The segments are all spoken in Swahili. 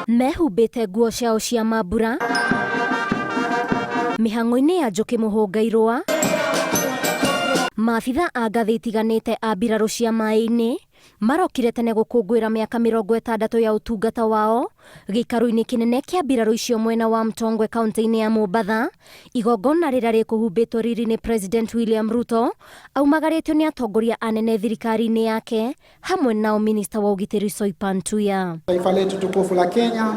Mehumbĩte nguo ciao cia mambura mĩhang'o-inĩ ya njũkĩ mũhũnga-irũa. Maabitha a ngathĩ itiganĩte a mbirarũ cia maaĩ-inĩ marokire tene gũkũngũĩra mĩaka 60 ya ũtungata wao gĩikaro-inĩ kĩnene kĩa mbirarũ icio mwena wa Mtongwe kaunti-inĩ ya Mombatha. Igongona rĩrĩa rĩkũhumbĩtwo riri nĩ President William Ruto aumagarĩtio nĩ atongoria anene thirikari-inĩ yake hamwe nao minista wa ũgitĩri Soipan Tuya. Taifa letu tukufu la Kenya.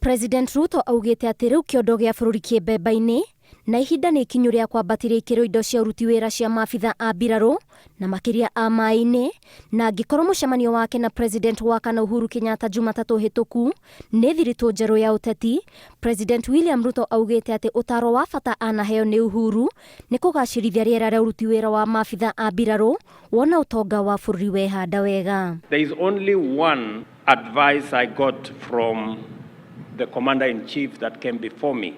President Ruto augĩte atĩ rĩu kĩondo gĩa bũrũri kĩmbemba-inĩ na ihinda nĩ ikinyu rĩa kwambatĩria ikĩro indo cia ũruti wĩra cia maabitha a mbirarũ na makĩria a maaĩ-inĩ, na angĩkorwo mũcemanio wake na President wa kana Uhuru Kenyatta Jumatatũ hĩtũku nĩ thiritũ njerũ ya ũteti. President William Ruto augĩte atĩ ũtaro wa bata anaheo nĩ Uhuru nĩ kũgacĩrithia rĩera rĩa ũruti wĩra wa maabitha a mbirarũ wona ũtonga wa bũrũri wehanda wega. There is only one advice I got from the commander-in-chief that came before me.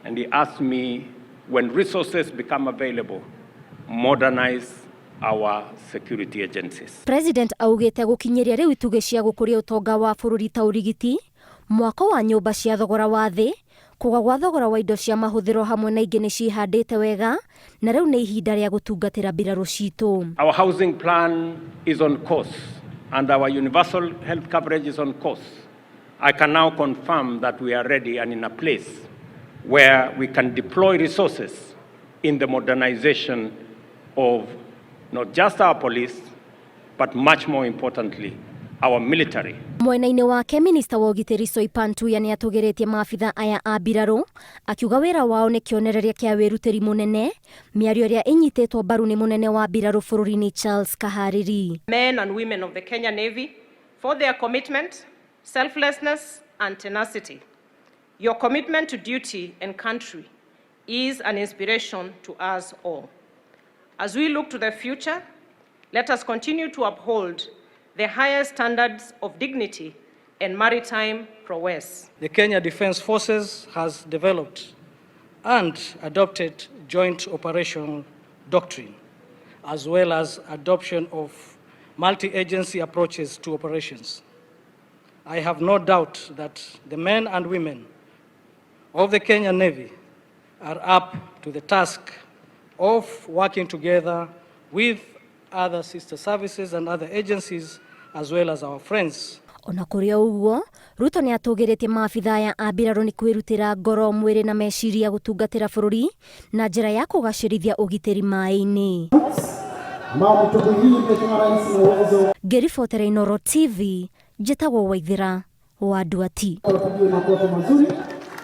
And he asked me, when resources become available, modernize our security agencies. President augĩte gũkinyĩria rĩu itugĩ cia gũkũria ũtonga wa bũrũri ta ũrigiti, mwako wa nyũmba cia thogora wa thĩ, kũgwa gwa thogora wa indo cia mahũthĩro hamwe na ingĩ nĩ cihandĩte wega, na rĩu nĩ ihinda rĩa gũtungatĩra mbirarũ citũ. Our housing plan is on course and our universal health coverage is on course. I can now confirm that we are ready and in a place where we can deploy resources in the modernization of not just our police, but much more importantly, our military. Mwena-inĩ wake minista wa ũgitĩri Soipan Tuya nĩ atũgĩrĩtie maabitha aya a mbirarũ akiuga wĩra wao nĩ kĩonereria kĩa wĩrutĩri mũnene, mĩario ĩrĩa ĩnyitĩtwo mbaru nĩ mũnene wa mbirarũ bũrũri-inĩ Charles Kahariri. Men and women of the Kenya Navy for their commitment, selflessness and tenacity. Your commitment to duty and country is an inspiration to us all. As we look to the future, let us continue to uphold the highest standards of dignity and maritime prowess. The Kenya Defence Forces has developed and adopted joint operational doctrine, as well as adoption of multi-agency approaches to operations. I have no doubt that the men and women of the Kenyan Navy are up to the task of working together with other sister services and other agencies as well as our friends. Ona kũrĩ ũguo, Ruto nĩ atũgĩrĩtie maabitha aya a mbirarũ nĩ kwĩrutĩra ngoro, mwĩrĩ na meciria gũtungatĩra bũrũri na njĩra ya kũgacĩrithia ũgitĩri maaĩ-inĩ. Ngĩribotera Inooro TV, njĩtagwo Waithĩra wa Nduati.